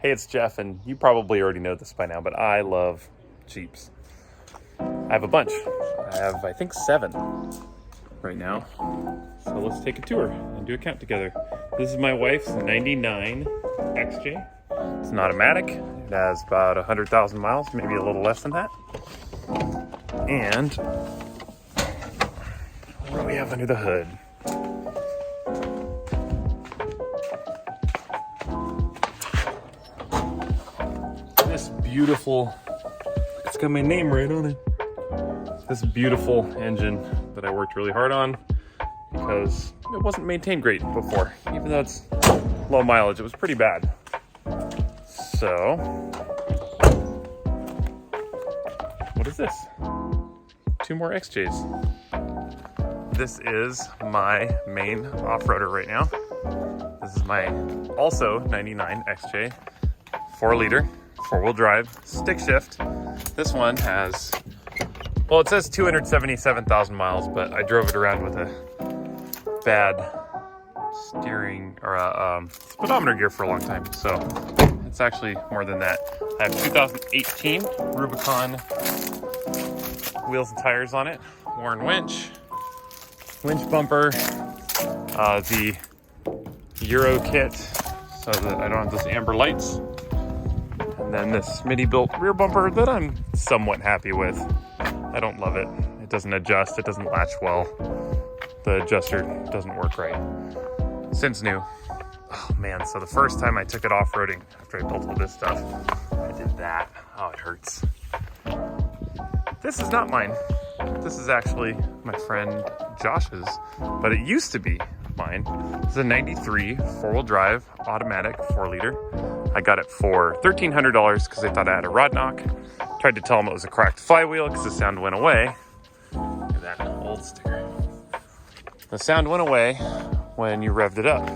Hey, it's Jeff, and you probably already know this by now, but I love Jeeps. I have a bunch. I have, I think, 7 right now. So let's take a tour and do a count together. This is my wife's 99 XJ. It's an automatic. It has about 100,000 miles, maybe a little less than that. And what do we have under the hood? This beautiful, it's got my name right on it. This beautiful engine that I worked really hard on because it wasn't maintained great before. Even though it's low mileage, it was pretty bad. So, what is this? 2 more XJs. This is my main off-roader right now. This is my also 99 XJ, 4-liter. 4-wheel drive, stick shift. This one has, well, it says 277,000 miles, but I drove it around with a bad steering or a speedometer gear for a long time. So it's actually more than that. I have 2018 Rubicon wheels and tires on it. Warren winch bumper, the Euro kit so that I don't have those amber lights. And then this mini-built rear bumper that I'm somewhat happy with. I don't love it. It doesn't adjust. It doesn't latch well. The adjuster doesn't work right. Since new. Oh man, so the first time I took it off-roading after I built all this stuff, I did that. Oh, it hurts. This is not mine. This is actually my friend Josh's, but it used to be mine. It's a 93 4-wheel drive automatic 4-liter. I got it for $1,300 because I thought I had a rod knock. Tried to tell him it was a cracked flywheel because the sound went away. Look at that old sticker. The sound went away when you revved it up.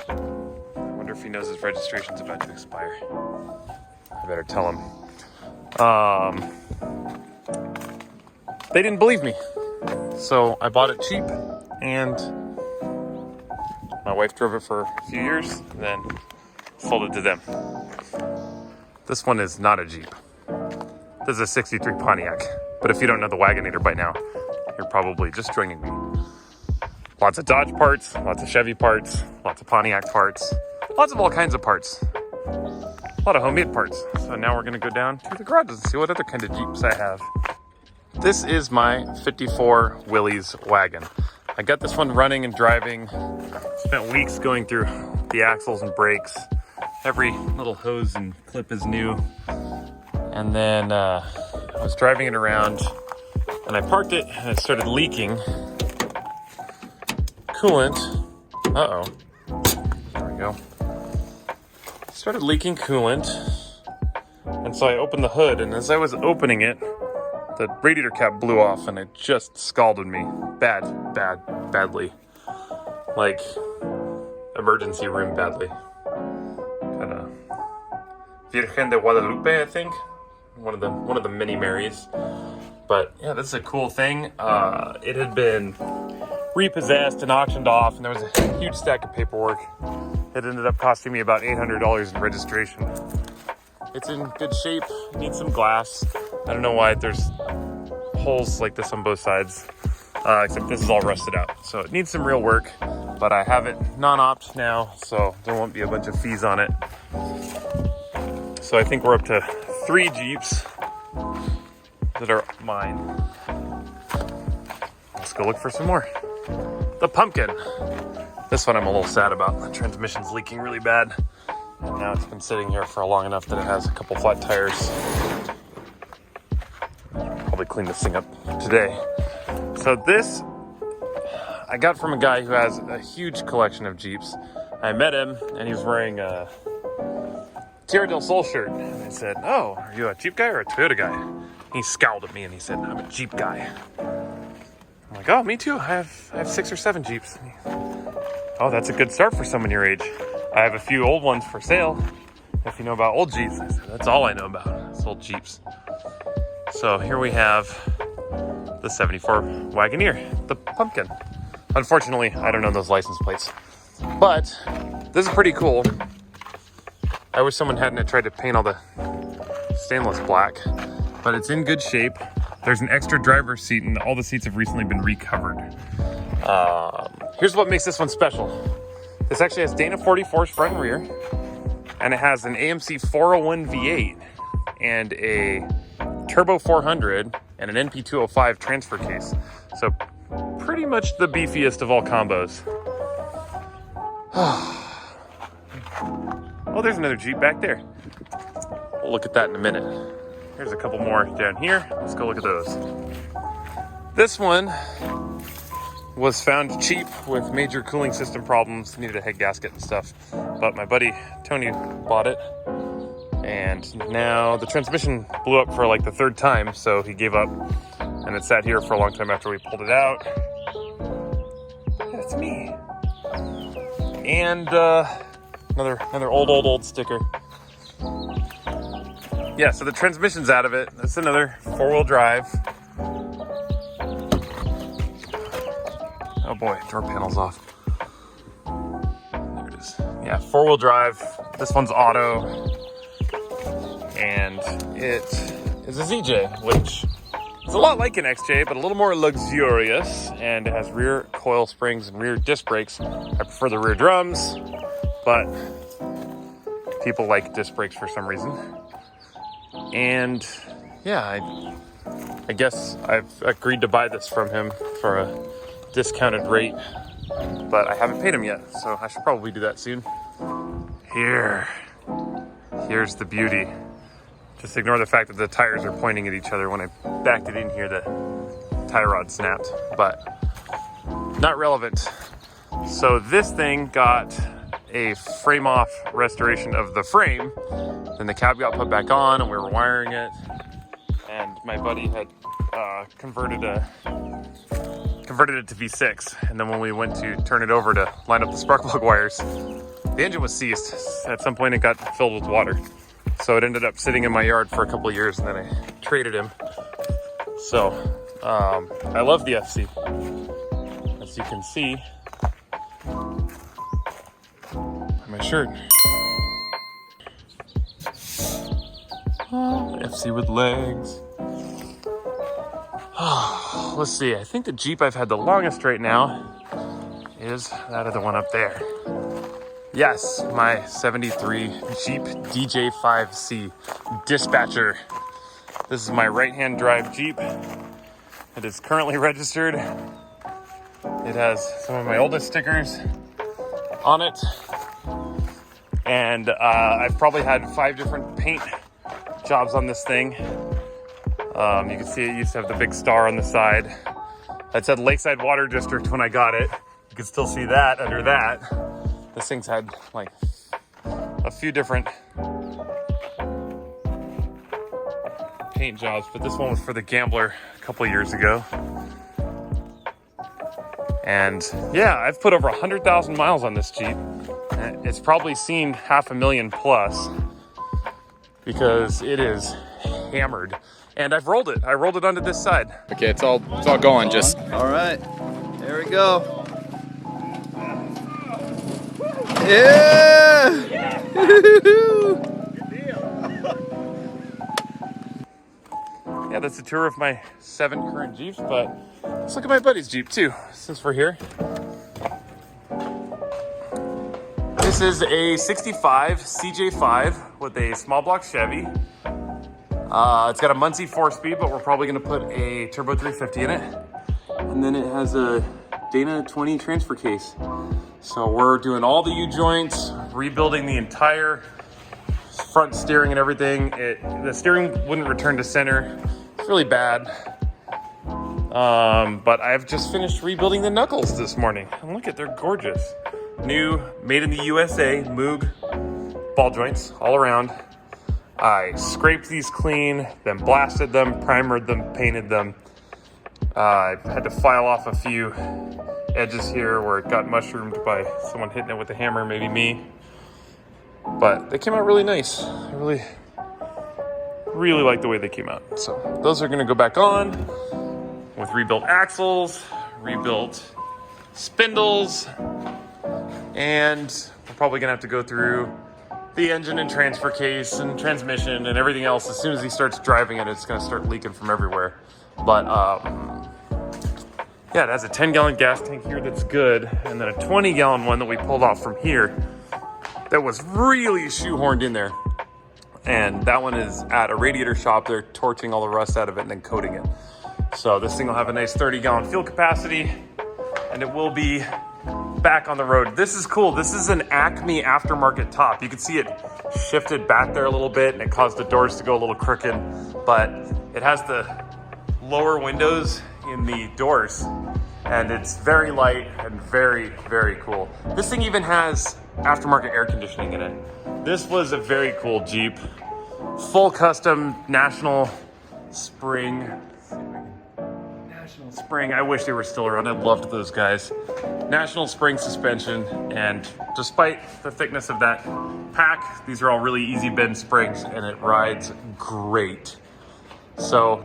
I wonder if he knows his registration's about to expire. I better tell him. They didn't believe me. So I bought it cheap and my wife drove it for a few years and then sold it to them. This one is not a Jeep. This is a 63 Pontiac. But if you don't know the Wagonator by now, you're probably just joining me. Lots of Dodge parts, lots of Chevy parts, lots of Pontiac parts, lots of all kinds of parts. A lot of homemade parts. So now we're gonna go down to the garages and see what other kind of Jeeps I have. This is my 54 Willys wagon. I got this one running and driving. Spent weeks going through the axles and brakes. Every little hose and clip is new. And then I was driving it around and I parked it and it started leaking coolant. Uh-oh. There we go. It started leaking coolant. And so I opened the hood, and as I was opening it, the radiator cap blew off and it just scalded me. Badly. Like, emergency room badly. Kind of Virgen de Guadalupe, I think. One of the mini Marys. But yeah, this is a cool thing. It had been repossessed and auctioned off, and there was a huge stack of paperwork. It ended up costing me about $800 in registration. It's in good shape. It needs some glass. I don't know why there's holes like this on both sides, except this is all rusted out. So it needs some real work, but I have it non-opt now, so there won't be a bunch of fees on it. So I think we're up to 3 Jeeps that are mine. Let's go look for some more. The pumpkin. This one I'm a little sad about. The transmission's leaking really bad. And now it's been sitting here for long enough that it has a couple flat tires. Probably clean this thing up today. So this I got from a guy who has a huge collection of Jeeps. I met him and he was wearing a Tierra del Sol shirt. And I said, "Oh, are you a Jeep guy or a Toyota guy?" He scowled at me and he said, "I'm a Jeep guy." I'm like, "Oh, me too. I have 6 or 7 Jeeps." "Oh, that's a good start for someone your age. I have a few old ones for sale. If you know about old Jeeps." I said, "That's all I know about. It's old Jeeps." So here we have the 74 Wagoneer, the pumpkin. Unfortunately, I don't know those license plates, but this is pretty cool. I wish someone hadn't tried to paint all the stainless black, but it's in good shape. There's an extra driver's seat and all the seats have recently been recovered. Here's what makes this one special. This actually has Dana 44s front and rear, and it has an AMC 401 V8 and a Turbo 400 and an NP 205 transfer case. So pretty much the beefiest of all combos. Oh, there's another Jeep back there. We'll look at that in a minute. There's a couple more down here. Let's go look at those. This one was found cheap with major cooling system problems, needed a head gasket and stuff. But my buddy Tony bought it. And now the transmission blew up for like the third time, so he gave up. And it sat here for a long time after we pulled it out. That's me. And another old sticker. Yeah, so the transmission's out of it. That's another four-wheel drive. Oh boy, door panel's off. There it is. Yeah, four-wheel drive. This one's auto. And it is a ZJ, which is a lot like an XJ, but a little more luxurious. And it has rear coil springs and rear disc brakes. I prefer the rear drums, but people like disc brakes for some reason. And yeah, I guess I've agreed to buy this from him for a discounted rate, but I haven't paid him yet, so I should probably do that soon. Here's the beauty. Just ignore the fact that the tires are pointing at each other. When I backed it in here, the tie rod snapped, but not relevant. So this thing got a frame-off restoration of the frame. Then the cab got put back on and we were wiring it. And my buddy had converted it to V6. And then when we went to turn it over to line up the spark plug wires, the engine was seized. At some point it got filled with water. So it ended up sitting in my yard for a couple of years and then I traded him. So I love the FC. As you can see on my shirt. Oh, FC with legs. Oh, let's see, I think the Jeep I've had the longest right now is that other one up there. Yes, my 73 Jeep DJ5C Dispatcher. This is my right-hand drive Jeep. It is currently registered. It has some of my oldest stickers on it. And I've probably had 5 different paint jobs on this thing. You can see it used to have the big star on the side. That said Lakeside Water District when I got it. You can still see that under that. This thing's had like a few different paint jobs, but this one was for the Gambler a couple of years ago. And yeah, I've put over 100,000 miles on this Jeep. It's probably seen 500,000 plus because it is hammered. And I've rolled it. I rolled it onto this side. Okay, it's all going. Just all right. There we go. Yeah! Yeah, that's a tour of my 7 current Jeeps, but let's look at my buddy's Jeep too, since we're here. This is a 65 CJ5 with a small block Chevy. It's got a Muncie 4-speed, but we're probably gonna put a turbo 350 in it. And then it has a Dana 20 transfer case. So we're doing all the U-joints, rebuilding the entire front steering and everything. The steering wouldn't return to center. It's really bad. But I've just finished rebuilding the knuckles this morning. And look at, they're gorgeous. New, made in the USA, Moog ball joints all around. I scraped these clean, then blasted them, primered them, painted them. I had to file off a few edges here where it got mushroomed by someone hitting it with a hammer, maybe me. But they came out really nice. I really like the way they came out. So those are gonna go back on with rebuilt axles, rebuilt spindles, and we're probably gonna have to go through the engine and transfer case and transmission and everything else. As soon as he starts driving it, it's gonna start leaking from everywhere. But yeah, it has a 10-gallon gas tank here that's good, and then a 20-gallon one that we pulled off from here that was really shoehorned in there. And that one is at a radiator shop. They're torching all the rust out of it and then coating it. So this thing will have a nice 30-gallon fuel capacity, and it will be back on the road. This is cool. This is an Acme aftermarket top. You can see it shifted back there a little bit, and it caused the doors to go a little crooked, but it has the lower windows in the doors, and it's very light and very, very cool. This thing even has aftermarket air conditioning in it. This was a very cool Jeep. Full custom National Spring. National Spring, I wish they were still around. I loved those guys. National Spring suspension, and despite the thickness of that pack, these are all really easy bend springs, and it rides great. So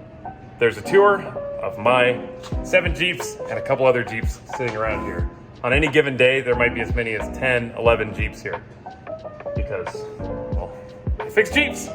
there's a tour of my 7 Jeeps and a couple other Jeeps sitting around here. On any given day, there might be as many as 10, 11 Jeeps here because, well, I fix Jeeps.